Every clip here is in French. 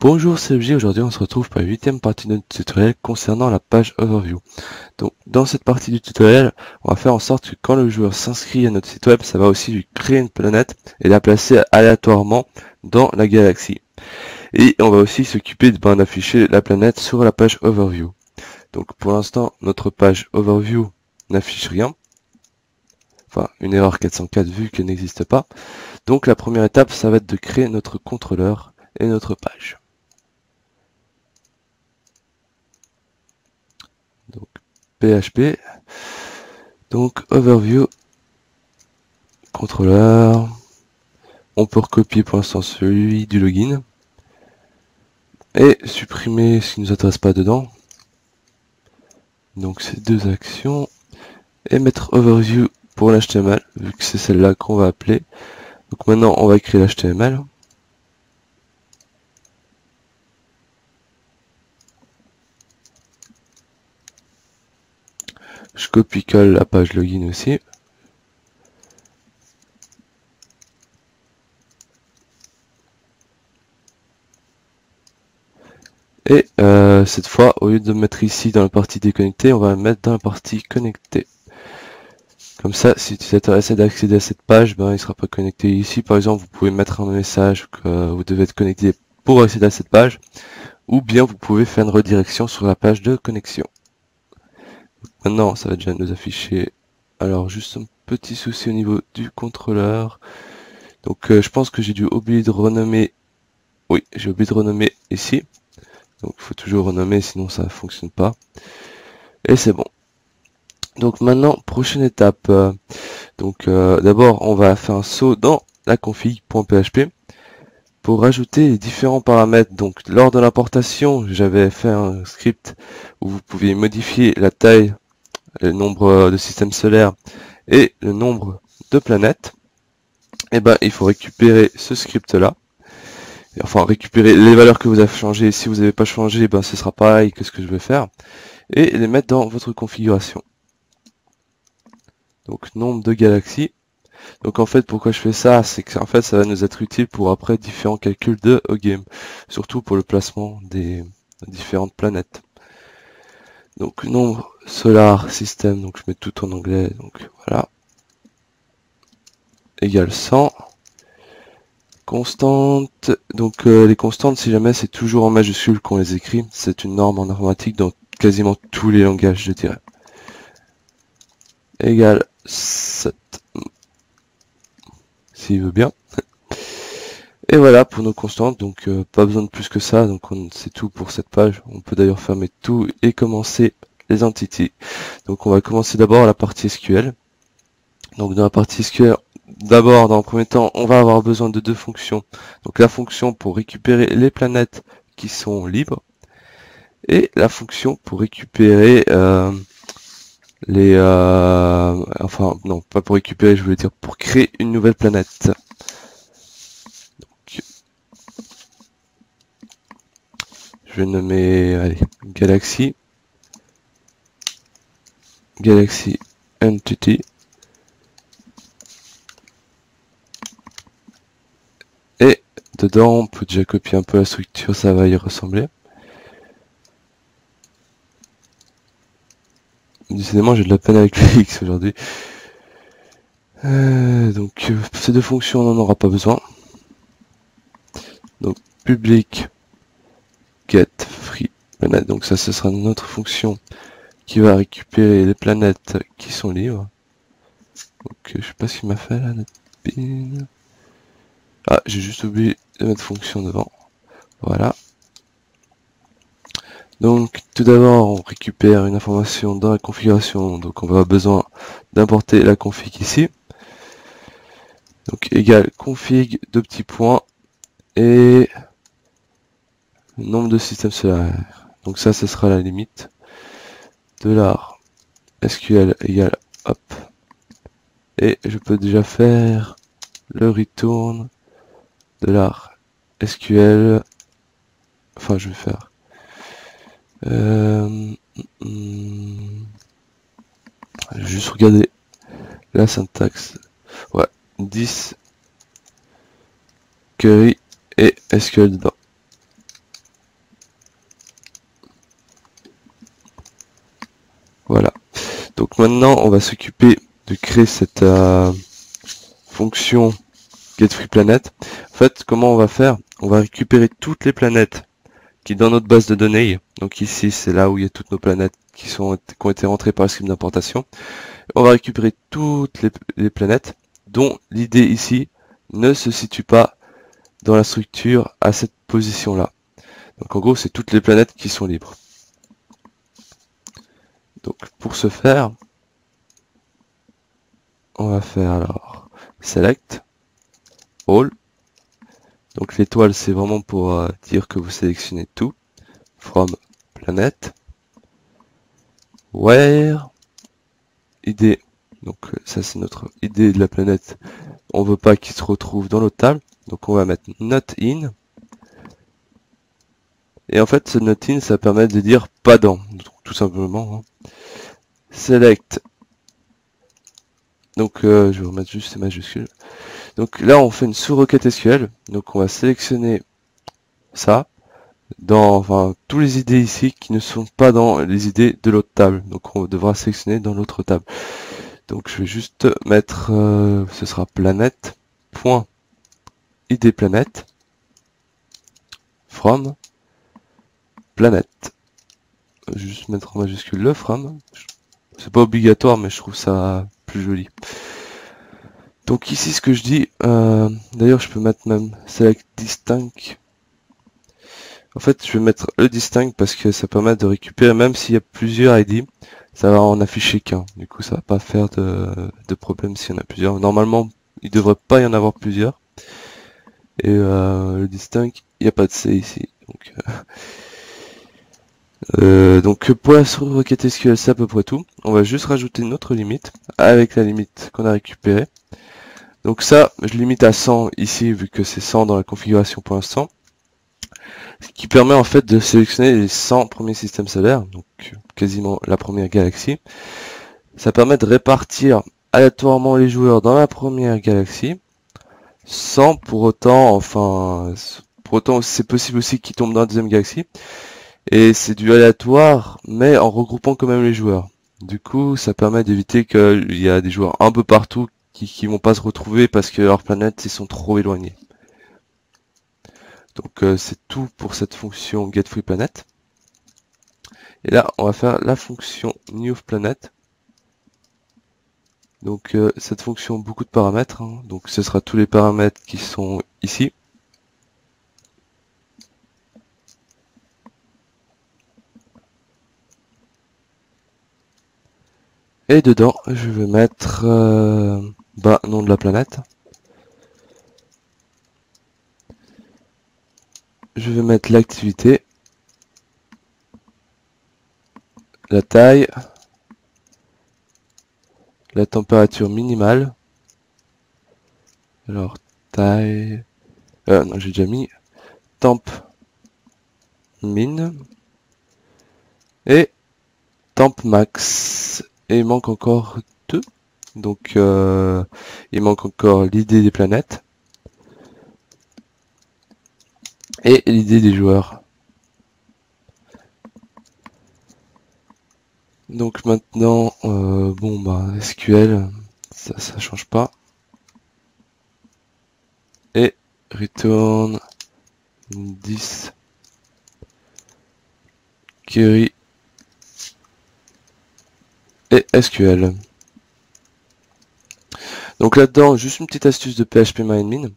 Bonjour, c'est FJ. Aujourd'hui on se retrouve pour la 8e partie de notre tutoriel concernant la page Overview. Donc dans cette partie du tutoriel, on va faire en sorte que quand le joueur s'inscrit à notre site web, ça va aussi lui créer une planète et la placer aléatoirement dans la galaxie. Et on va aussi s'occuper d'afficher la planète sur la page Overview. Donc pour l'instant, notre page Overview n'affiche rien. Enfin, une erreur 404 vu qu'elle n'existe pas. Donc la première étape, ça va être de créer notre contrôleur et notre page. Donc PHP, donc overview, contrôleur, on peut recopier pour l'instant celui du login et supprimer ce qui ne nous intéresse pas dedans, donc ces deux actions, et mettre overview pour l'HTML vu que c'est celle-là qu'on va appeler. Donc maintenant on va écrire l'HTML. Je copie-colle la page login aussi. Et cette fois, au lieu de mettre ici dans la partie déconnectée, on va mettre dans la partie connectée. Comme ça, si tu t'intéressais d'accéder à cette page, il ne sera pas connecté. Ici, par exemple, vous pouvez mettre un message que vous devez être connecté pour accéder à cette page, ou bien vous pouvez faire une redirection sur la page de connexion. Maintenant, ça va déjà nous afficher. Alors, juste un petit souci au niveau du contrôleur. Donc, je pense que j'ai dû oublier de renommer. Oui, j'ai oublié de renommer ici. Donc, il faut toujours renommer, sinon ça ne fonctionne pas. Et c'est bon. Donc maintenant, prochaine étape. D'abord, on va faire un saut dans la config.php pour rajouter les différents paramètres. Donc lors de l'importation, j'avais fait un script où vous pouviez modifier la taille, le nombre de systèmes solaires et le nombre de planètes. Et il faut récupérer ce script là. Enfin, récupérer les valeurs que vous avez changées. Si vous n'avez pas changé, ce sera pareil que ce que je vais faire. Et les mettre dans votre configuration. Donc nombre de galaxies. Donc en fait, pourquoi je fais ça, c'est que en fait ça va nous être utile pour après différents calculs de game, surtout pour le placement des différentes planètes. Donc nombre solar system, donc je mets tout en anglais, donc voilà, égale 100. Constante, donc les constantes, si jamais c'est toujours en majuscule qu'on les écrit, c'est une norme en informatique dans quasiment tous les langages, je dirais. Égale 7, s'il veut bien. Et voilà pour nos constantes, donc pas besoin de plus que ça, donc c'est tout pour cette page. On peut d'ailleurs fermer tout et commencer les entités. Donc on va commencer d'abord la partie SQL. Donc dans la partie SQL, d'abord dans le premier temps, on va avoir besoin de deux fonctions. Donc la fonction pour récupérer les planètes qui sont libres et la fonction pour récupérer enfin non, pas pour récupérer, je voulais dire pour créer une nouvelle planète. Je vais nommer Galaxy Entity et dedans on peut déjà copier un peu la structure, ça va y ressembler. Décidément j'ai de la peine avec le X aujourd'hui. Donc ces deux fonctions on n'en aura pas besoin. Donc public get free planet, donc ça ce sera notre fonction qui va récupérer les planètes qui sont libres. Donc je sais pas ce qu'il m'a fait là, notre ah, j'ai juste oublié de mettre fonction devant. Voilà. Donc tout d'abord on récupère une information dans la configuration, donc on va avoir besoin d'importer la config ici. Donc égal config, deux petits points, et le nombre de systèmes solaires. Donc ça, ce sera la limite. $SQL égale hop. Et je peux déjà faire le return $SQL. Enfin, je vais faire. Je vais juste regarder la syntaxe. Ouais, 10 query et SQL dedans. Voilà. Donc maintenant, on va s'occuper de créer cette fonction getFreePlanet. En fait, comment on va faire? On va récupérer toutes les planètes qui dans notre base de données. Donc ici, c'est là où il y a toutes nos planètes qui ont été rentrées par le script d'importation. On va récupérer toutes les planètes dont l'idée ici ne se situe pas dans la structure à cette position-là. Donc en gros, c'est toutes les planètes qui sont libres. Donc pour ce faire, on va faire alors select all. Donc l'étoile, c'est vraiment pour dire que vous sélectionnez tout. From planet. Where id. Donc ça c'est notre ID de la planète. On veut pas qu'il se retrouve dans notre table. Donc on va mettre not in. Et en fait ce not in, ça permet de dire pas dans. Donc, tout simplement. Hein. Select. Donc je vais remettre juste ces majuscules. Donc là on fait une sous-requête SQL. Donc on va sélectionner ça dans tous les idées ici qui ne sont pas dans les idées de l'autre table. Donc on devra sélectionner dans l'autre table. Donc je vais juste mettre ce sera planète.id planète from planète. Juste mettre en majuscule le from. C'est pas obligatoire mais je trouve ça plus joli. Donc ici ce que je dis, d'ailleurs je peux mettre même select distinct. En fait je vais mettre le distinct parce que ça permet de récupérer, même s'il y a plusieurs ID, ça va en afficher qu'un. Du coup ça va pas faire de problème s'il y en a plusieurs. Normalement il devrait pas y en avoir plusieurs. Et le distinct, il n'y a pas de C ici. Donc pour la requête SQL, c'est à peu près tout. On va juste rajouter une autre limite avec la limite qu'on a récupérée. Donc ça, je limite à 100 ici, vu que c'est 100 dans la configuration pour l'instant. Ce qui permet en fait de sélectionner les 100 premiers systèmes solaires, donc quasiment la première galaxie. Ça permet de répartir aléatoirement les joueurs dans la première galaxie, sans pour autant, c'est possible aussi qu'ils tombent dans la deuxième galaxie. Et c'est du aléatoire, mais en regroupant quand même les joueurs. Du coup, ça permet d'éviter qu'il y a des joueurs un peu partout qui vont pas se retrouver parce que leurs planètes ils sont trop éloignés. Donc c'est tout pour cette fonction getFreePlanet. Et là, on va faire la fonction newPlanet. Donc cette fonction, beaucoup de paramètres. Hein. Donc ce sera tous les paramètres qui sont ici. Et dedans, je vais mettre nom de la planète. Je vais mettre l'activité, la taille, la température minimale. Alors taille, non j'ai déjà mis temp min et temp max. Et il manque encore deux. Donc il manque encore l'idée des planètes et l'idée des joueurs. Donc maintenant, SQL, ça change pas. Et return 10 query et SQL. Donc là-dedans, juste une petite astuce de PHP-MyAdmin.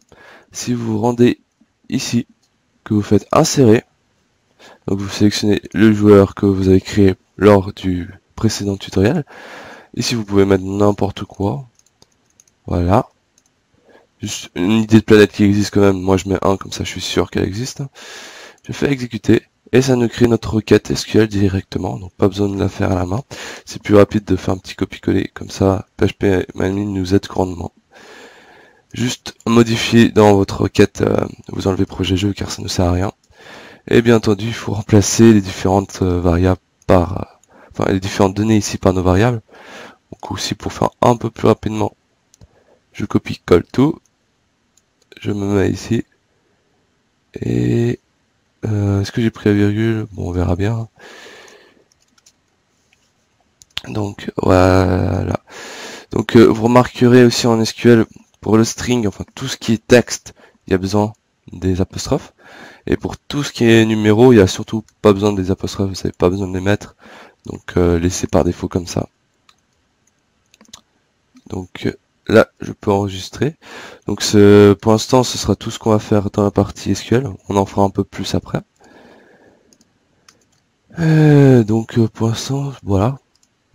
Si vous vous rendez ici, que vous faites insérer, donc vous sélectionnez le joueur que vous avez créé lors du précédent tutoriel. Ici, vous pouvez mettre n'importe quoi. Voilà. Juste une idée de planète qui existe quand même. Moi, je mets 1, comme ça, je suis sûr qu'elle existe. Je fais exécuter. Et ça nous crée notre requête SQL directement, donc pas besoin de la faire à la main. C'est plus rapide de faire un petit copier-coller, comme ça PHP-MyAdmin nous aide grandement. Juste modifier dans votre requête, vous enlevez projet jeu car ça ne sert à rien. Et bien entendu, il faut remplacer les différentes variables par, les différentes données ici par nos variables. Donc aussi pour faire un peu plus rapidement, je copie-colle tout, je me mets ici, et est-ce que j'ai pris la virgule? Bon, on verra bien. Donc voilà. Donc vous remarquerez aussi en SQL, pour le string, enfin tout ce qui est texte, il y a besoin des apostrophes. Et pour tout ce qui est numéro, il n'y a surtout pas besoin des apostrophes, vous n'avez pas besoin de les mettre. Donc laissez par défaut comme ça. Donc là, je peux enregistrer. Donc pour l'instant, ce sera tout ce qu'on va faire dans la partie SQL. On en fera un peu plus après. Donc pour l'instant, voilà.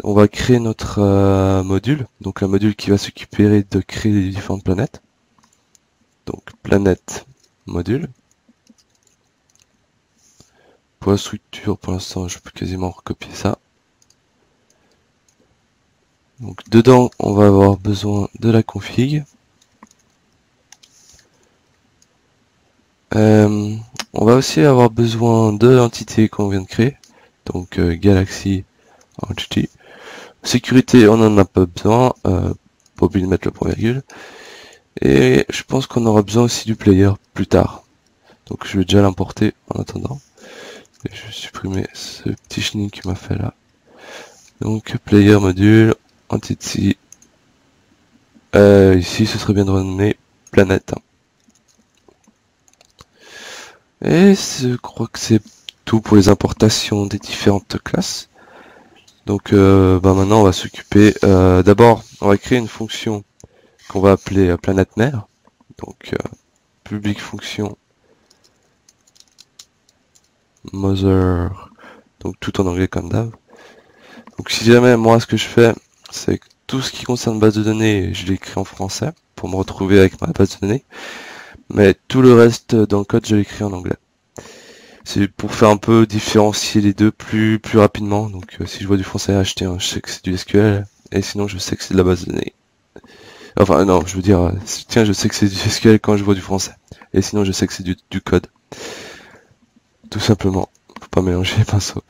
On va créer notre module. Donc un module qui va s'occuper de créer les différentes planètes. Donc planète module. Pour la structure, pour l'instant, je peux quasiment recopier ça. Donc dedans, on va avoir besoin de la config. On va aussi avoir besoin de l'entité qu'on vient de créer. Donc Galaxy Entity. Sécurité, on n'en a pas besoin. Pas oublier de mettre le point virgule. Et je pense qu'on aura besoin aussi du player plus tard. Donc je vais déjà l'importer en attendant. Et je vais supprimer ce petit chenille qui m'a fait là. Donc player module, entity. Ici ce serait bien de renommer planète. Et je crois que c'est tout pour les importations des différentes classes. Donc maintenant on va s'occuper. D'abord on va créer une fonction qu'on va appeler planète mère. Donc public fonction mother, donc tout en anglais comme d'hab. Donc si jamais moi ce que je fais, c'est que tout ce qui concerne base de données, je l'écris en français pour me retrouver avec ma base de données, mais tout le reste dans le code je l'écris en anglais. C'est pour faire un peu différencier les deux plus rapidement. Donc si je vois du français HT1, je sais que c'est du SQL, et sinon je sais que c'est de la base de données. Enfin non, je veux dire, tiens, je sais que c'est du SQL quand je vois du français, et sinon je sais que c'est du code. Tout simplement, faut pas mélanger les pinceaux.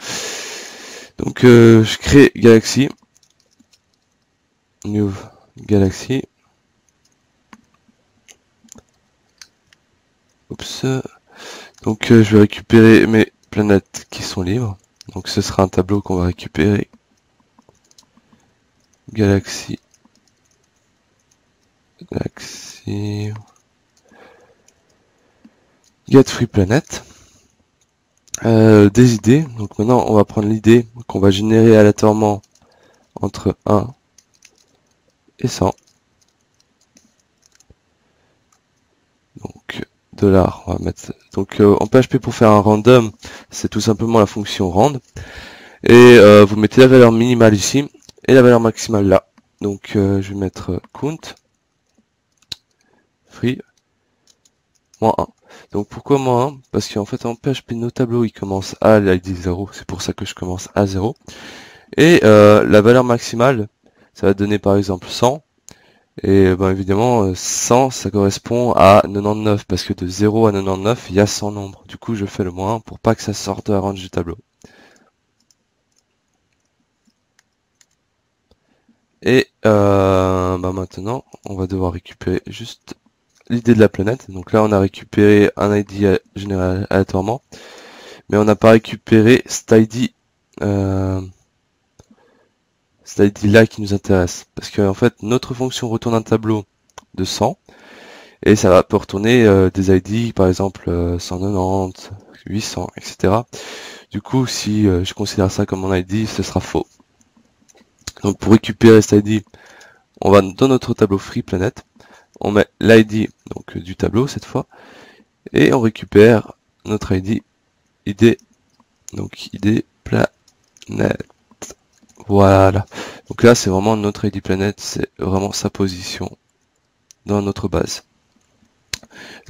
Donc je crée Galaxy, New Galaxy. Oups. Donc je vais récupérer mes planètes qui sont libres. Donc ce sera un tableau qu'on va récupérer. Galaxy. Get free planet. Des idées. Donc maintenant on va prendre l'idée qu'on va générer aléatoirement entre 1 et 100. Donc $, on va mettre. Donc en PHP pour faire un random, c'est tout simplement la fonction rand. Et vous mettez la valeur minimale ici et la valeur maximale là. Donc je vais mettre count free moins 1. Donc pourquoi moins 1? Parce qu'en fait en PHP nos tableaux ils commencent à l'ID 0, c'est pour ça que je commence à 0. Et la valeur maximale, ça va donner par exemple 100. Et ben évidemment 100 ça correspond à 99, parce que de 0 à 99 il y a 100 nombres. Du coup je fais le moins 1 pour pas que ça sorte de la range du tableau. Et maintenant on va devoir récupérer juste l'idée de la planète. Donc là on a récupéré un ID général aléatoirement, mais on n'a pas récupéré cet ID là qui nous intéresse, parce que en fait notre fonction retourne un tableau de 100 et ça va peut retourner des ID par exemple 190, 800, etc. Du coup si je considère ça comme mon ID, ce sera faux. Donc pour récupérer cet ID, on va dans notre tableau free planet, on met l'ID donc du tableau cette fois, et on récupère notre ID donc ID planète. Voilà. Donc là c'est vraiment notre ID planète, c'est vraiment sa position dans notre base.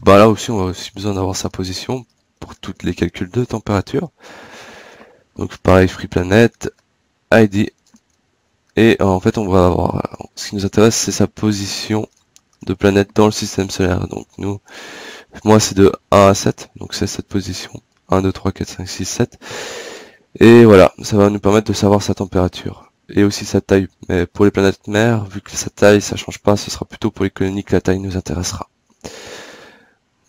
Bah là aussi on a aussi besoin d'avoir sa position pour toutes les calculs de température. Donc pareil, free planet, ID, et en fait on va avoir, ce qui nous intéresse c'est sa position de planète dans le système solaire. Donc moi c'est de 1 à 7, donc c'est cette position, 1, 2, 3, 4, 5, 6, 7. Et voilà, ça va nous permettre de savoir sa température. et aussi sa taille. Mais pour les planètes mères, vu que sa taille ça change pas, ce sera plutôt pour les colonies que la taille nous intéressera.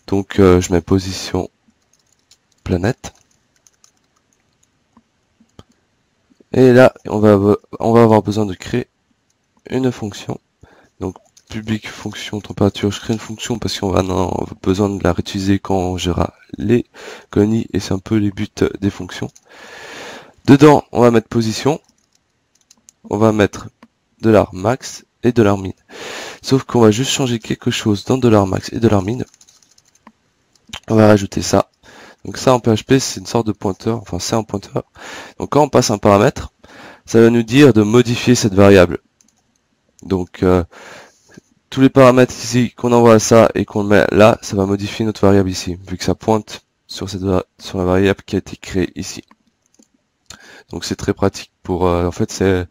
Donc je mets position planète. Et là, on va avoir besoin de créer une fonction. Donc public fonction température, je crée une fonction parce qu'on va avoir besoin de la réutiliser quand on gérera les colonies et c'est un peu les buts des fonctions. Dedans, on va mettre position, on va mettre $max et $min. Sauf qu'on va juste changer quelque chose dans $max et $min. On va rajouter ça. Donc ça en PHP c'est une sorte de pointeur, enfin c'est un pointeur. Donc quand on passe un paramètre, ça va nous dire de modifier cette variable. Donc tous les paramètres ici qu'on envoie à ça et qu'on met là, ça va modifier notre variable ici, vu que ça pointe sur la variable qui a été créée ici. Donc c'est très pratique pour en fait c'est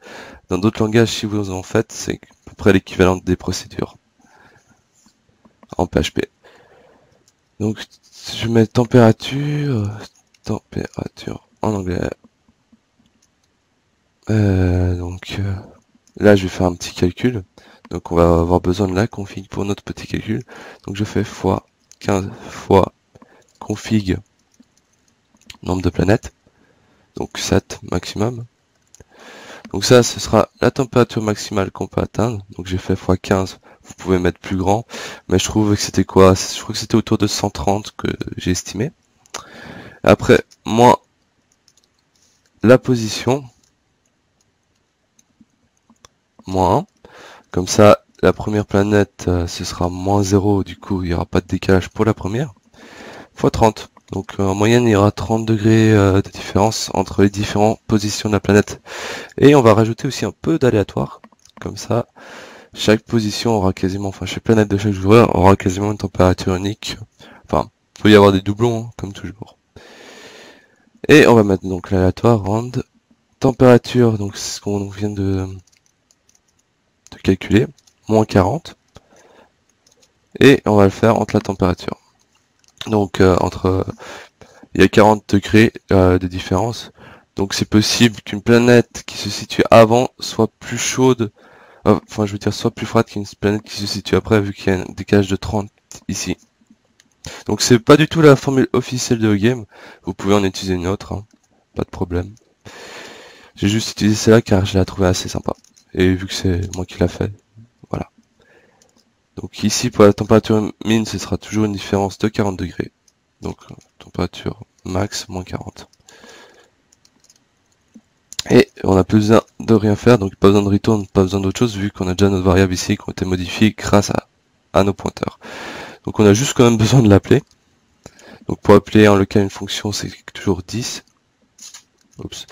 dans d'autres langages si vous en faites, c'est à peu près l'équivalent des procédures en PHP. Donc je mets température en anglais. Là je vais faire un petit calcul. Donc on va avoir besoin de la config pour notre petit calcul. Donc je fais fois 15 fois config nombre de planètes. Donc 7 maximum. Donc ça ce sera la température maximale qu'on peut atteindre. Donc j'ai fait fois 15. Vous pouvez mettre plus grand. Mais je trouve que c'était quoi? Je crois que c'était autour de 130 que j'ai estimé. Après, moins la position. Moins 1. Comme ça, la première planète, ce sera moins 0, du coup, il n'y aura pas de décalage pour la première. Fois 30. Donc en moyenne, il y aura 30 degrés de différence entre les différentes positions de la planète. Et on va rajouter aussi un peu d'aléatoire. Comme ça, chaque position aura quasiment, enfin chaque planète de chaque joueur aura quasiment une température unique. Enfin, il peut y avoir des doublons, hein, comme toujours. Et on va mettre donc l'aléatoire, round, température, donc c'est ce qu'on vient de calculer, moins 40. Et on va le faire entre la température. Donc il y a 40 degrés de différence. Donc c'est possible qu'une planète qui se situe avant soit plus chaude, enfin je veux dire soit plus froide qu'une planète qui se situe après, vu qu'il y a un décalage de 30 ici. Donc c'est pas du tout la formule officielle de Game, vous pouvez en utiliser une autre, hein, pas de problème. J'ai juste utilisé celle-là car je l'ai trouvée assez sympa. Et vu que c'est moi qui l'a fait, voilà. Donc ici pour la température min, ce sera toujours une différence de 40 degrés. Donc température max moins 40. Et on n'a plus besoin de rien faire, donc pas besoin de return, pas besoin d'autre chose, vu qu'on a déjà notre variable ici qui ont été modifiées grâce à nos pointeurs. Donc on a juste quand même besoin de l'appeler. Donc pour appeler en local une fonction, c'est toujours 10. Oups.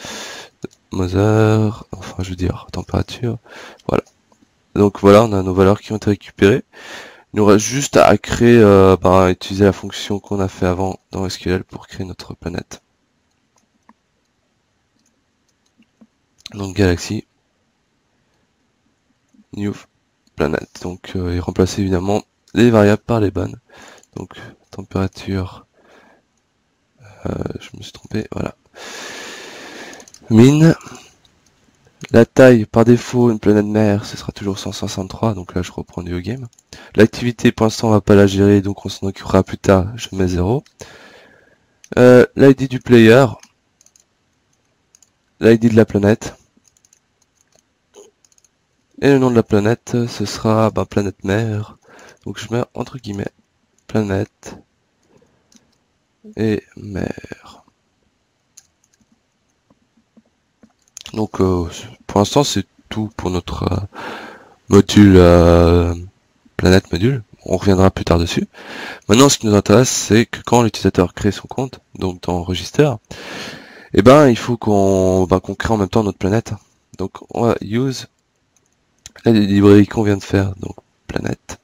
Mother, enfin je veux dire température. Voilà. Donc voilà, on a nos valeurs qui ont été récupérées. Il nous reste juste à créer, utiliser la fonction qu'on a fait avant dans SQL pour créer notre planète. Donc Galaxy New Planet. Donc et remplacer évidemment les variables par les bonnes. Donc température, je me suis trompé, voilà. Min. La taille, par défaut, une planète mère, ce sera toujours 163, donc là je reprends du game. L'activité, pour l'instant, on va pas la gérer, donc on s'en occupera plus tard, je mets 0. L'ID du player, l'ID de la planète, et le nom de la planète, ce sera planète mère, donc je mets entre guillemets planète et mère. Donc pour l'instant c'est tout pour notre module planète module. On reviendra plus tard dessus. Maintenant ce qui nous intéresse c'est que quand l'utilisateur crée son compte, donc dans Register, il faut qu'on crée en même temps notre planète. Donc on va use la librairie qu'on vient de faire, donc planète.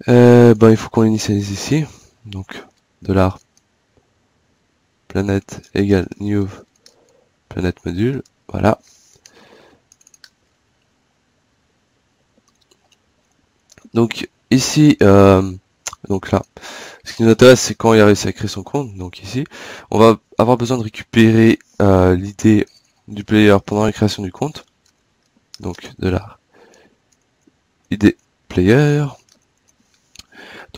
Il faut qu'on l'initialise ici, donc $planète égale new planète module, voilà. Donc ici Donc là, ce qui nous intéresse, c'est quand il a réussi à créer son compte. Donc ici, on va avoir besoin de récupérer l'idée du player pendant la création du compte. Donc de la ID player.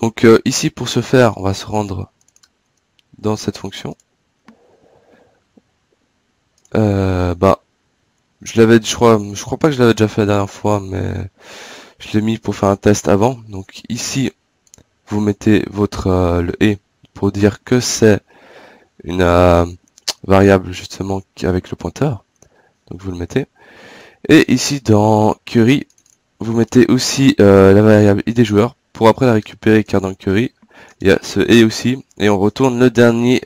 Donc ici, pour ce faire, on va se rendre dans cette fonction. Je crois pas que je l'avais déjà fait la dernière fois, mais je l'ai mis pour faire un test avant. Donc ici, vous mettez votre le et pour dire que c'est une variable justement avec le pointeur. Donc vous le mettez. Et ici dans query, vous mettez aussi la variable id joueur pour après la récupérer, car dans query, il y a ce et aussi, et on retourne le dernier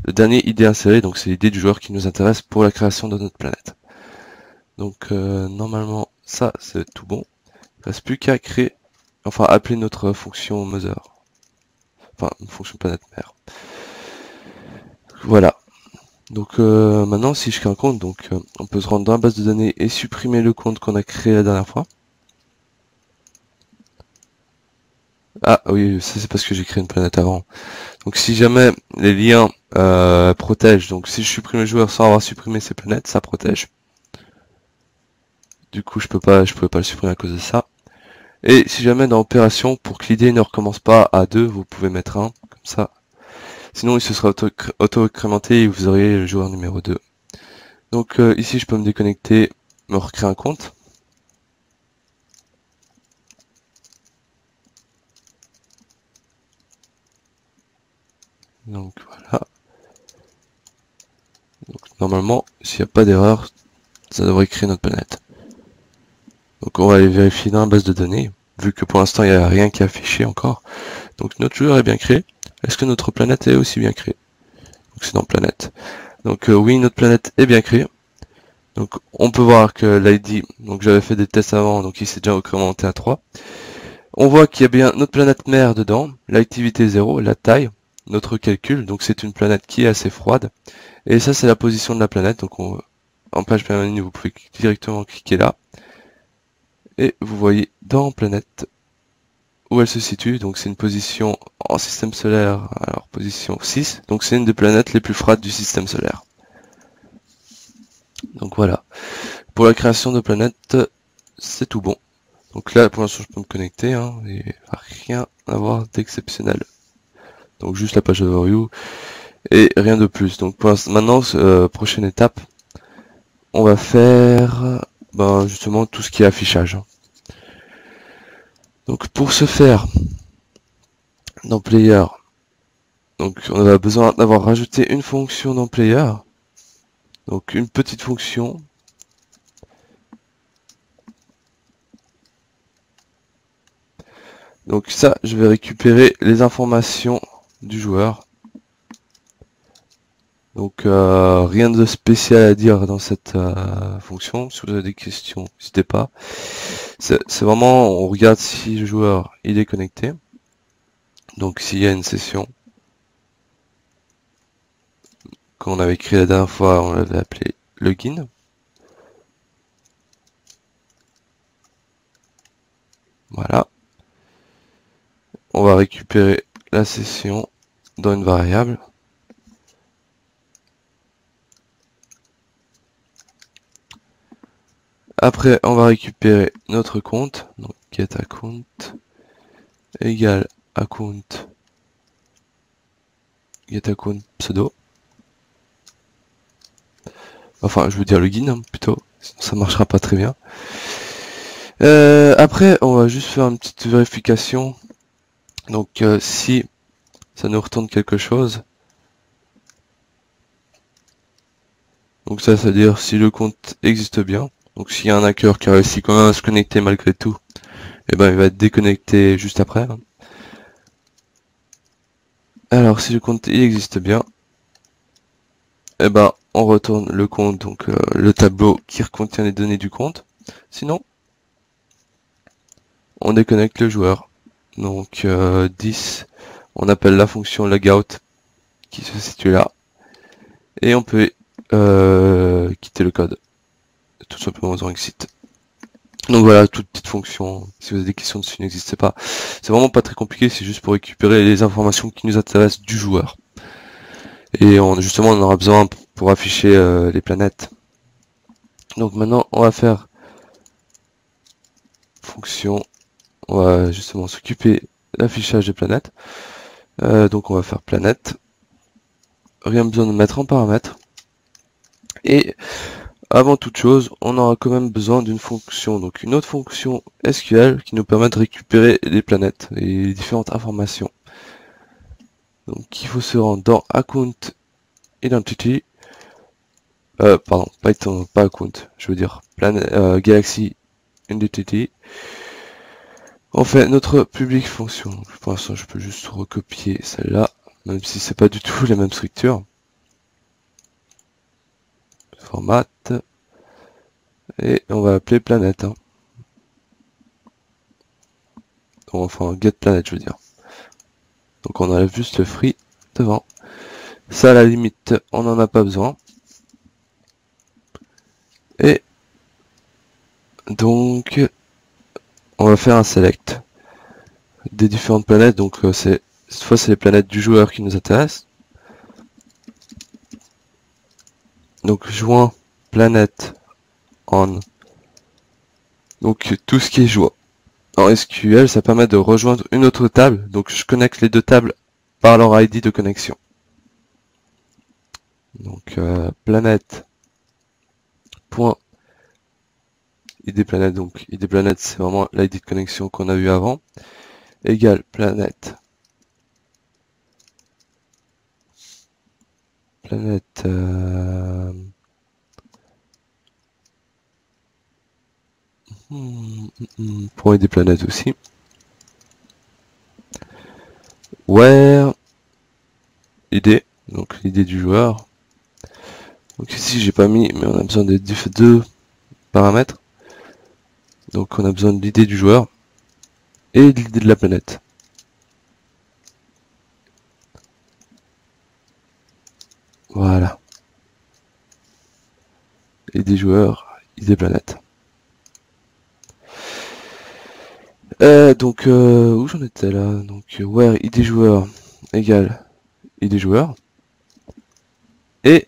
id inséré, donc c'est l'idée du joueur qui nous intéresse pour la création de notre planète. Donc normalement ça c'est tout bon. Il ne reste plus qu'à créer, enfin appeler notre fonction mother, enfin une fonction planète mère. Voilà. Donc maintenant si je crée un compte, donc on peut se rendre dans la base de données et supprimer le compte qu'on a créé la dernière fois. Ah oui, ça c'est parce que j'ai créé une planète avant. Donc si jamais les liens protègent, donc si je supprime le joueur sans avoir supprimé ses planètes, ça protège. Du coup je pouvais pas le supprimer à cause de ça. Et si jamais dans opération, pour que l'idée ne recommence pas à 2, vous pouvez mettre 1, comme ça. Sinon il se sera auto-incrémenté et vous auriez le joueur numéro 2. Donc ici je peux me déconnecter, me recréer un compte. Donc voilà. Donc, normalement, s'il n'y a pas d'erreur, ça devrait créer notre planète. Donc on va aller vérifier dans la base de données, vu que pour l'instant il n'y a rien qui est affiché encore. Donc notre joueur est bien créé. Est-ce que notre planète est aussi bien créée? Donc c'est dans planète. Donc oui, notre planète est bien créée. Donc on peut voir que l'ID, donc j'avais fait des tests avant, donc il s'est déjà incrémenté à 3. On voit qu'il y a bien notre planète mère dedans, l'activité 0, la taille, notre calcul, donc c'est une planète qui est assez froide. Et ça c'est la position de la planète, donc en page menu vous pouvez directement cliquer là. Et vous voyez dans planète où elle se situe, donc c'est une position en système solaire, alors position 6, donc c'est une des planètes les plus froides du système solaire. Donc voilà, pour la création de planètes, c'est tout bon. Donc là pour l'instant je peux me connecter, hein, et rien à voir d'exceptionnel. Donc juste la page overview, et rien de plus. Donc pour maintenant, prochaine étape, on va faire justement tout ce qui est affichage. Donc pour ce faire, dans Player, donc on a besoin d'avoir rajouté une fonction dans Player, donc une petite fonction. Donc ça, je vais récupérer les informations du joueur. Donc rien de spécial à dire dans cette fonction. Si vous avez des questions, n'hésitez pas. C'est vraiment, on regarde si le joueur il est connecté. Donc s'il y a une session qu'on avait créée la dernière fois, on l'avait appelé login. Voilà. On va récupérer la session dans une variable. Après, on va récupérer notre compte. Donc getAccount égale account getAccount pseudo. Enfin, je veux dire login hein, plutôt, sinon ça marchera pas très bien. Après, on va juste faire une petite vérification. Donc, si ça nous retourne quelque chose, donc ça, c'est-à-dire si le compte existe bien. Donc, s'il y a un hacker qui a réussi quand même à se connecter malgré tout, et ben il va être déconnecté juste après. Alors, si le compte il existe bien, et ben on retourne le compte, donc le tableau qui contient les données du compte. Sinon, on déconnecte le joueur. Donc 10, on appelle la fonction logout qui se situe là. Et on peut quitter le code. Tout simplement en exit. Donc voilà, toute petite fonction. Si vous avez des questions dessus, n'hésitez pas. C'est vraiment pas très compliqué, c'est juste pour récupérer les informations qui nous intéressent du joueur. Et justement, on en aura besoin pour afficher les planètes. Donc maintenant, on va faire fonction. On va justement s'occuper de l'affichage des planètes. Donc on va faire planète. Rien besoin de mettre en paramètres. Et avant toute chose, on aura quand même besoin d'une fonction, donc une autre fonction SQL qui nous permet de récupérer les planètes et les différentes informations. Donc il faut se rendre dans Account Identity, pardon, pas Account, je veux dire Galaxy Identity. On fait notre public fonction. Pour l'instant, je peux juste recopier celle-là, même si c'est pas du tout la même structure. Format. Et on va appeler planète. Hein. Enfin, get planète, je veux dire. Donc on enlève juste le free devant. Ça, à la limite, on n'en a pas besoin. Et donc, on va faire un select des différentes planètes. Donc cette fois, c'est les planètes du joueur qui nous intéressent. Donc joint planète on. Donc tout ce qui est joint. En SQL, ça permet de rejoindre une autre table. Donc je connecte les deux tables par leur ID de connexion. Donc planète point ID planète. Donc ID planète, c'est vraiment l'ID de connexion qu'on a eu avant. Égale planète. Planète. Point ID planète aussi. Where ID, donc l'idée du joueur. Donc ici j'ai pas mis, mais on a besoin des deux paramètres. Donc on a besoin de l'idée du joueur et de l'idée de la planète. Voilà. Idée joueur, idée planète. Donc où j'en étais là? Donc where ID joueur égale ID joueur et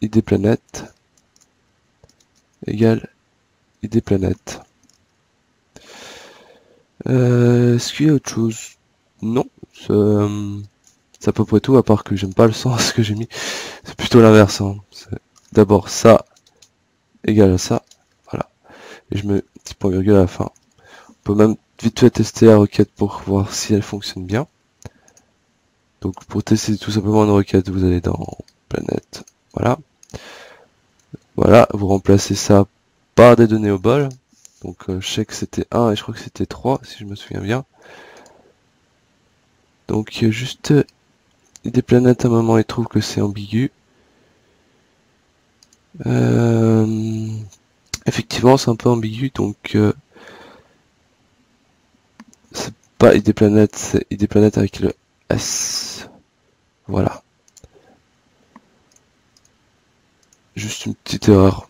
ID planète égale ID planète. Est-ce qu'il y a autre chose? Non, c'est à peu près tout, à part que j'aime pas le sens que j'ai mis. C'est plutôt l'inverse. Hein. D'abord ça égale à ça. Voilà. Et je mets un petit point virgule à la fin. On peut même vite fait tester la requête pour voir si elle fonctionne bien. Donc pour tester tout simplement une requête, vous allez dans planète. Voilà. Voilà, vous remplacez ça par des données au bol. Donc je sais que c'était 1 et je crois que c'était 3 si je me souviens bien. Donc juste des planètes à un moment il trouve que c'est ambigu. Effectivement c'est un peu ambigu donc c'est pas ID planète, c'est ID planète avec le S. Voilà. Juste une petite erreur.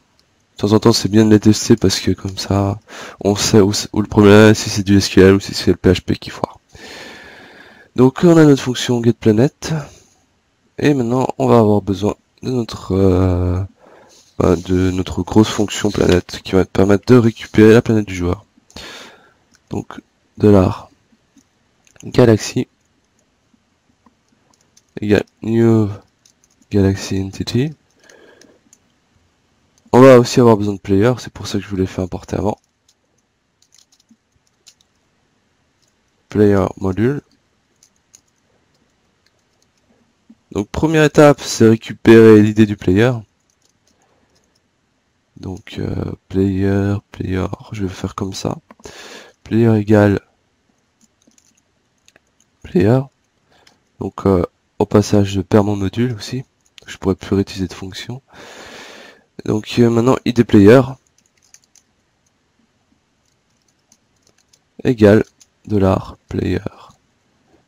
De temps en temps c'est bien de les tester parce que comme ça on sait où le problème est, si c'est du SQL ou si c'est le PHP qui foire. Donc on a notre fonction getPlanète et maintenant on va avoir besoin de notre grosse fonction planète qui va permettre de récupérer la planète du joueur. Donc $galaxy égale new galaxy entity. On va aussi avoir besoin de player, c'est pour ça que je vous l'ai fait importer avant. Player module. Donc première étape, c'est récupérer l'idée du player. Donc player, je vais faire comme ça. Player égale player. Donc au passage, je perds mon module aussi. Je pourrais plus réutiliser de fonction. Donc maintenant id player égale $player.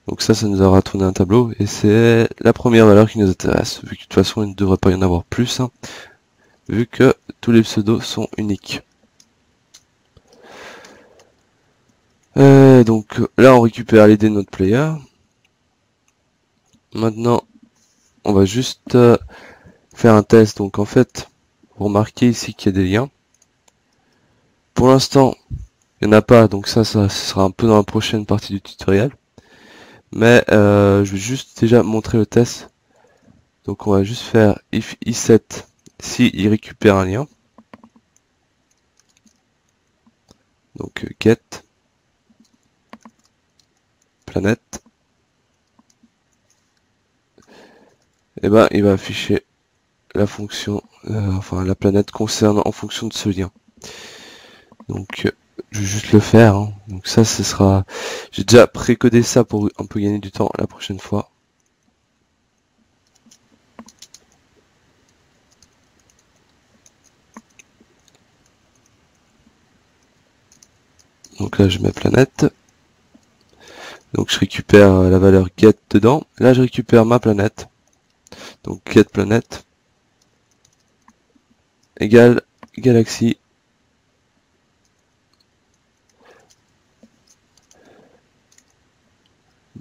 Donc ça nous aura tourné un tableau et c'est la première valeur qui nous intéresse, vu que de toute façon il ne devrait pas y en avoir plus. Hein. vu que tous les pseudos sont uniques. Donc là on récupère l'idée de notre player. Maintenant on va juste faire un test. Donc en fait vous remarquez ici qu'il y a des liens. Pour l'instant il n'y en a pas, donc ça sera un peu dans la prochaine partie du tutoriel. Mais je vais juste déjà montrer le test. Donc on va juste faire if i7 si il récupère un lien. Donc get planète. Et ben il va afficher la fonction, enfin la planète concerne en fonction de ce lien. Donc je vais juste le faire. Hein. Donc ça, ce sera. J'ai déjà précodé ça pour un peu gagner du temps la prochaine fois. Donc là, je mets planète. Donc je récupère la valeur get dedans. Là, je récupère ma planète. Donc get planète égale galaxie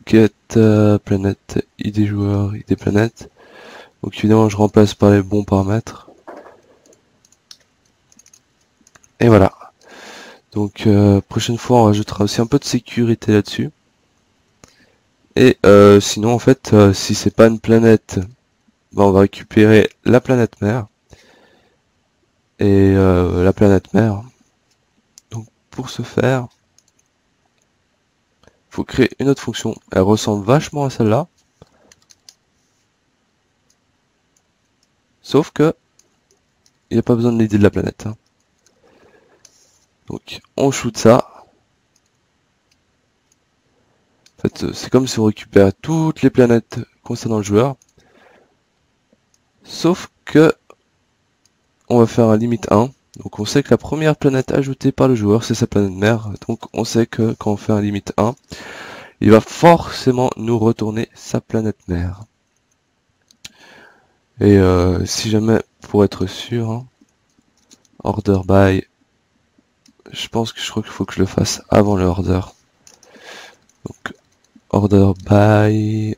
get planète id joueur id planète. Donc évidemment, je remplace par les bons paramètres. Et voilà. Donc prochaine fois, on rajoutera aussi un peu de sécurité là-dessus. Et sinon, en fait, si c'est pas une planète, ben, on va récupérer la planète mère. Et la planète mère. Donc pour ce faire, faut créer une autre fonction. Elle ressemble vachement à celle-là. Sauf que il n'y a pas besoin de l'idée de la planète. Hein. Donc on shoot ça. En fait, c'est comme si on récupère toutes les planètes concernant le joueur. Sauf que on va faire un limite 1. Donc on sait que la première planète ajoutée par le joueur, c'est sa planète mère. Donc on sait que quand on fait un limite 1, il va forcément nous retourner sa planète mère. Et si jamais, pour être sûr, hein, order by, je crois qu'il faut que je le fasse avant le order. Donc order by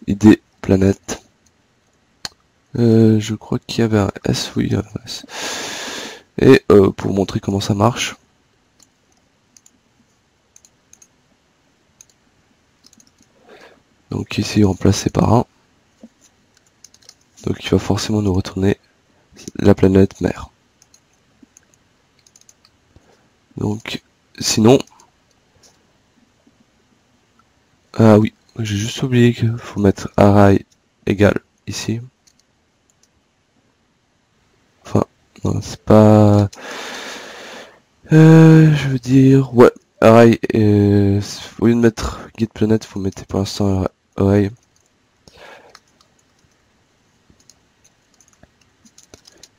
id planète. Je crois qu'il y avait un S, oui, il y avait un S. Et pour montrer comment ça marche, donc ici remplacé par 1. Donc il va forcément nous retourner la planète mère. Donc sinon, ah oui, j'ai juste oublié qu'il faut mettre array égale ici. Enfin, non, c'est pas. Je veux dire, ouais, array. Au lieu de mettre get planète, faut mettre pour l'instant array.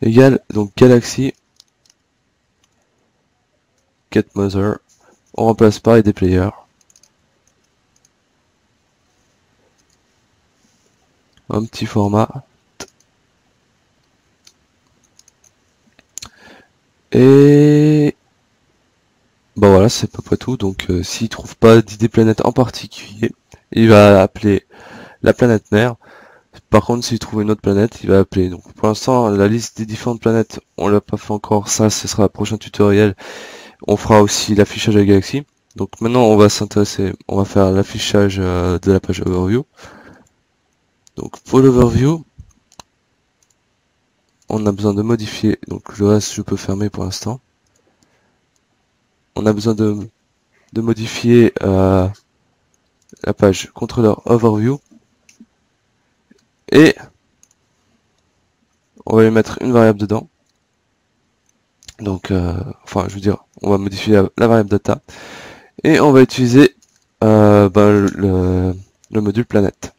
Égale donc galaxy get mother. On remplace par id player. Un petit format. Et bon voilà, c'est à peu près tout. Donc s'il trouve pas d'idée planète en particulier, il va appeler la planète mère. Par contre, s'il trouve une autre planète, il va appeler. Donc pour l'instant, la liste des différentes planètes, on l'a pas fait encore. Ça, ce sera le prochain tutoriel. On fera aussi l'affichage de la galaxie. Donc maintenant, on va s'intéresser, on va faire l'affichage de la page overview. Donc pour l'overview, on a besoin de modifier. Donc le reste, je peux fermer pour l'instant. On a besoin de modifier la page contrôleur overview. Et on va lui mettre une variable dedans. Donc, enfin, je veux dire, on va modifier la variable data. Et on va utiliser le module planète.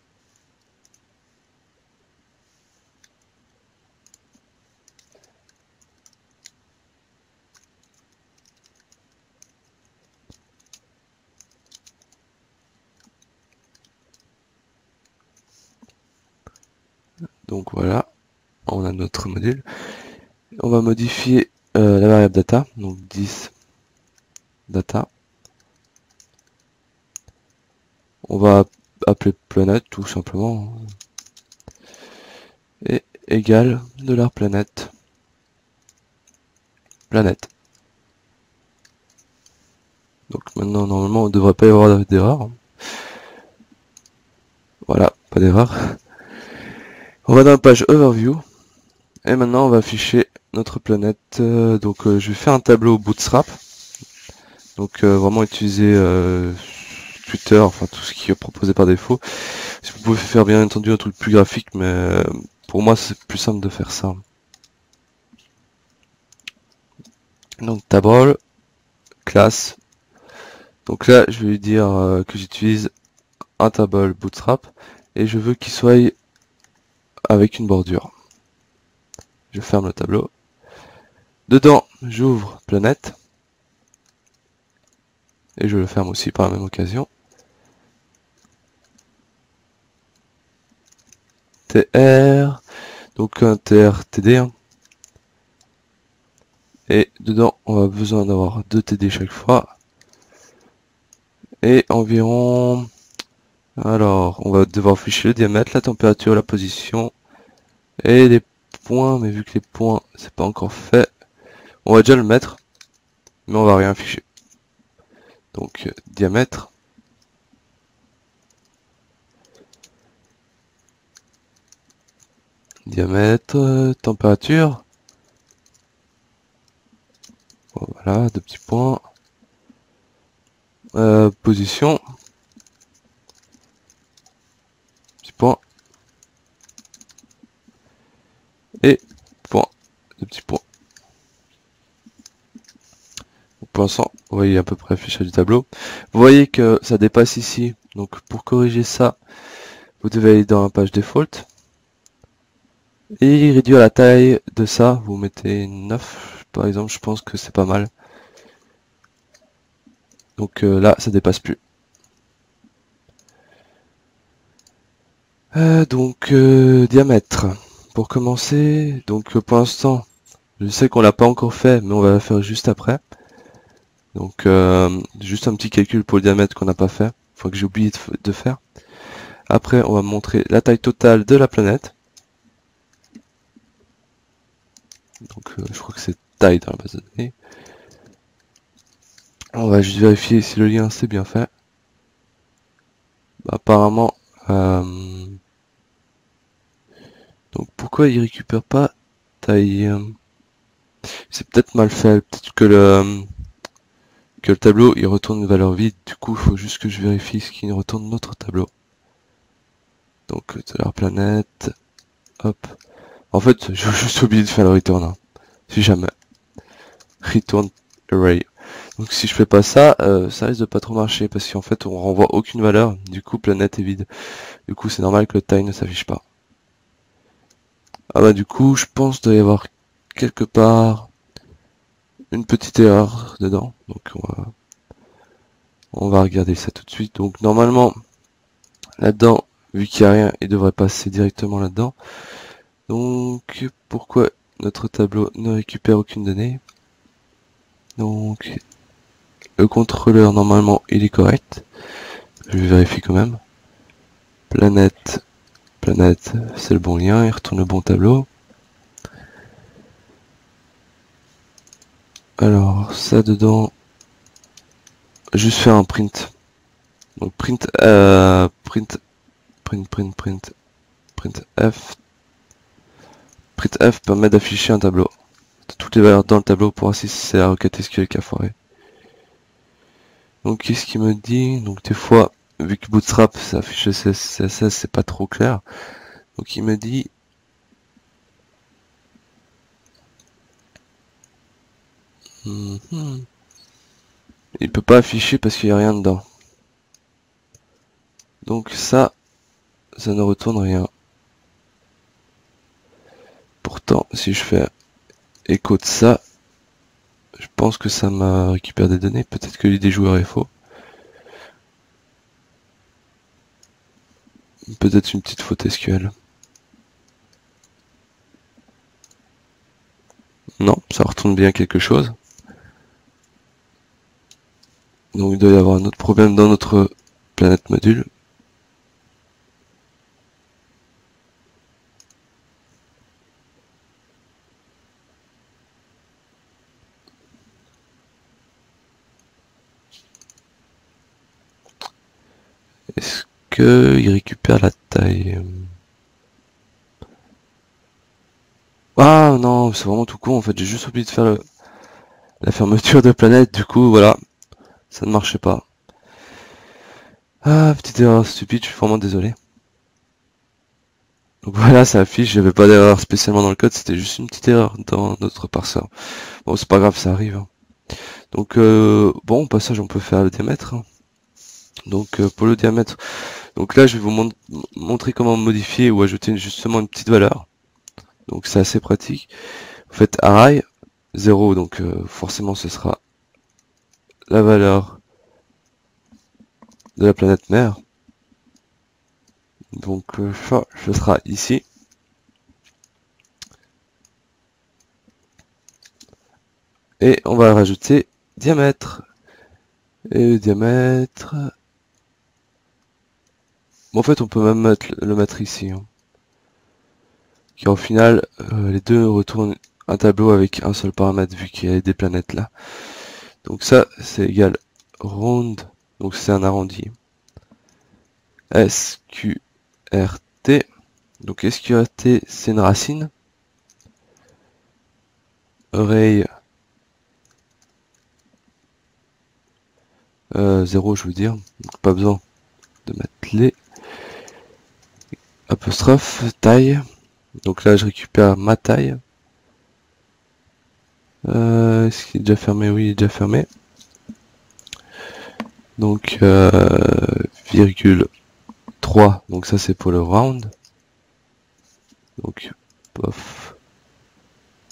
Donc voilà, on a notre module. On va modifier la variable data, donc 10 data. On va appeler planète tout simplement. Et égal $planète. Planète. Donc maintenant, normalement, on ne devrait pas y avoir d'erreur. Voilà, pas d'erreur. On va dans la page Overview. Et maintenant, on va afficher notre planète. Donc, je vais faire un tableau Bootstrap. Donc, vraiment utiliser Twitter, enfin tout ce qui est proposé par défaut. Si vous pouvez faire bien entendu un truc plus graphique, mais pour moi, c'est plus simple de faire ça. Donc, table, classe. Donc là, je vais lui dire que j'utilise un table Bootstrap et je veux qu'il soit avec une bordure. Je ferme le tableau. Dedans, j'ouvre planète et je le ferme aussi par la même occasion. TR, donc un TR TD. Hein. Et dedans, on a besoin d'avoir 2 TD chaque fois. Et environ... Alors, on va devoir afficher le diamètre, la température, la position et les points, mais vu que les points, c'est pas encore fait, on va déjà le mettre, mais on va rien afficher. Donc, diamètre. Diamètre, température. Voilà, 2 petits points. Position. Petit point. Et point. 2 petits points. Pour l'instant, vous voyez à peu près l'affichage du tableau. Vous voyez que ça dépasse ici. Donc pour corriger ça, vous devez aller dans la page default. Et réduire la taille de ça, vous mettez 9 par exemple, je pense que c'est pas mal. Donc là, ça dépasse plus. Diamètre. Pour commencer, donc pour l'instant, je sais qu'on l'a pas encore fait, mais on va la faire juste après. Donc juste un petit calcul pour le diamètre qu'on n'a pas fait, enfin que j'ai oublié de faire. Après, on va montrer la taille totale de la planète. Donc je crois que c'est taille dans la base de données. On va juste vérifier si le lien c'est bien fait. Bah, apparemment, donc pourquoi il récupère pas taille? C'est peut-être mal fait. Peut-être que le tableau il retourne une valeur vide. Du coup, il faut juste que je vérifie ce qui retourne notre tableau. Donc de la planète. Hop. En fait, j'ai juste oublié de faire le return. Hein. Si jamais. Return array. Donc si je fais pas ça, ça risque de pas trop marcher parce qu'en fait on renvoie aucune valeur, du coup planète est vide. Du coup c'est normal que le taille ne s'affiche pas. Ah bah du coup je pense qu'il doit y avoir quelque part une petite erreur dedans. Donc on va regarder ça tout de suite. Donc normalement là-dedans, vu qu'il n'y a rien, il devrait passer directement là-dedans. Donc pourquoi notre tableau ne récupère aucune donnée? Donc le contrôleur normalement il est correct. Je vérifie quand même. Planète, c'est le bon lien, il retourne le bon tableau. Alors ça dedans, juste faire un print. Donc print f. Print f permet d'afficher un tableau. Toutes les valeurs dans le tableau pour voir si c'est la requête SQL qui a foiré. Donc qu'est-ce qu'il me dit? Donc des fois, vu que Bootstrap ça affiche CSS, c'est pas trop clair. Donc il me dit il peut pas afficher parce qu'il n'y a rien dedans. Donc ça ne retourne rien. Pourtant, si je fais écho de ça, je pense que ça m'a récupéré des données. Peut-être que l'idée joueur est faux. Peut-être une petite faute SQL. Non, ça retourne bien quelque chose. Donc il doit y avoir un autre problème dans notre planète module. Est-ce qu'il récupère la taille? Ah non, c'est vraiment tout con en fait, j'ai juste oublié de faire la fermeture de planète, du coup voilà, ça ne marchait pas. Ah, petite erreur stupide, je suis vraiment désolé. Donc voilà, ça affiche, j'avais pas d'erreur spécialement dans le code, c'était juste une petite erreur dans notre parseur. Bon, c'est pas grave, ça arrive, hein. Donc bon, au passage, on peut faire le diamètre, hein. Donc pour le diamètre, donc là, je vais vous montrer comment modifier ou ajouter justement une petite valeur. Donc c'est assez pratique. Vous faites array 0, donc forcément ce sera la valeur de la planète mère. Donc ça, ce sera ici. Et on va rajouter diamètre. Et le diamètre... Bon, en fait, on peut même le mettre ici, hein. Car au final, les deux retournent un tableau avec un seul paramètre vu qu'il y a des planètes là. Donc ça, c'est égal round, donc c'est un arrondi. SQRT, donc SQRT c'est une racine. Array 0 je veux dire, donc pas besoin de mettre les apostrophe taille. Donc là je récupère ma taille. Est-ce qu'il est déjà fermé? Oui, il est déjà fermé. Donc virgule 3, donc ça c'est pour le round. Donc pof,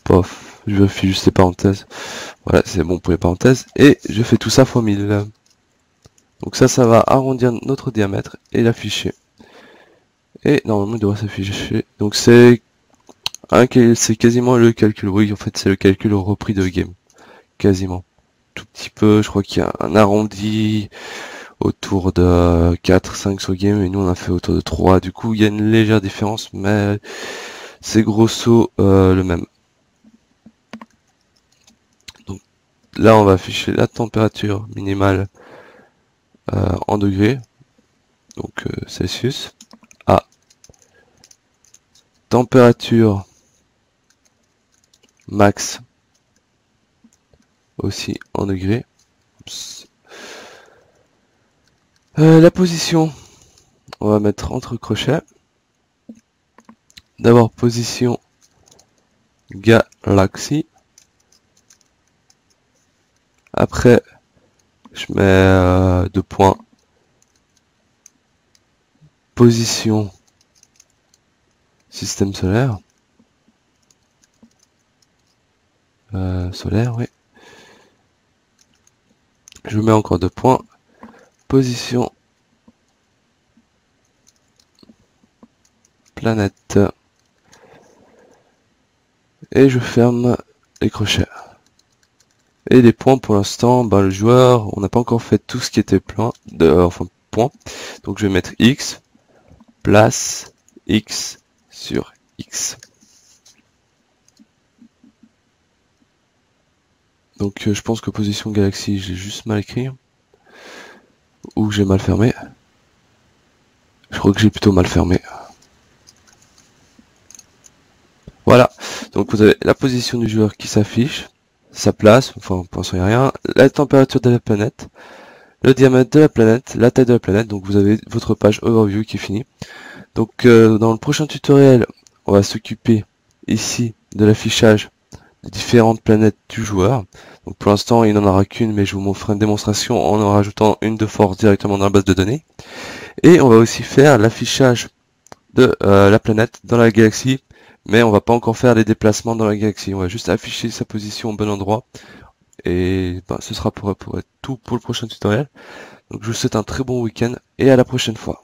pof, je vérifie juste les parenthèses. Voilà, c'est bon pour les parenthèses. Et je fais tout ça fois 1000. Donc ça va arrondir notre diamètre et l'afficher. Et normalement il devrait s'afficher. Donc c'est quasiment le calcul. Oui, en fait c'est le calcul repris de game. Quasiment. Tout petit peu, je crois qu'il y a un arrondi autour de 4-5 sur game et nous on a fait autour de 3. Du coup il y a une légère différence mais c'est grosso le même. Donc là on va afficher la température minimale en degrés, donc Celsius, à température max aussi en degrés. La position, on va mettre entre crochets. D'abord position galaxie. Après, je mets 2 points. Position système solaire. Solaire, oui. Je mets encore 2 points. Position planète. Et je ferme les crochets. Et les points pour l'instant, le joueur, on n'a pas encore fait tout ce qui était point. Donc je vais mettre X, place X sur X. Donc je pense que position galaxie, j'ai juste mal écrit. Ou j'ai mal fermé. Je crois que j'ai plutôt mal fermé. Voilà, donc vous avez la position du joueur qui s'affiche, sa place, enfin pour l'instant il n'y a rien, la température de la planète, le diamètre de la planète, la taille de la planète, donc vous avez votre page overview qui est finie. Donc dans le prochain tutoriel, on va s'occuper ici de l'affichage des différentes planètes du joueur. Donc pour l'instant il n'en aura qu'une, mais je vous ferai une démonstration en rajoutant une de force directement dans la base de données. Et on va aussi faire l'affichage de la planète dans la galaxie, mais on va pas encore faire les déplacements dans la galaxie, on va juste afficher sa position au bon endroit. Et ce sera pour être tout pour le prochain tutoriel. Donc je vous souhaite un très bon week-end et à la prochaine fois.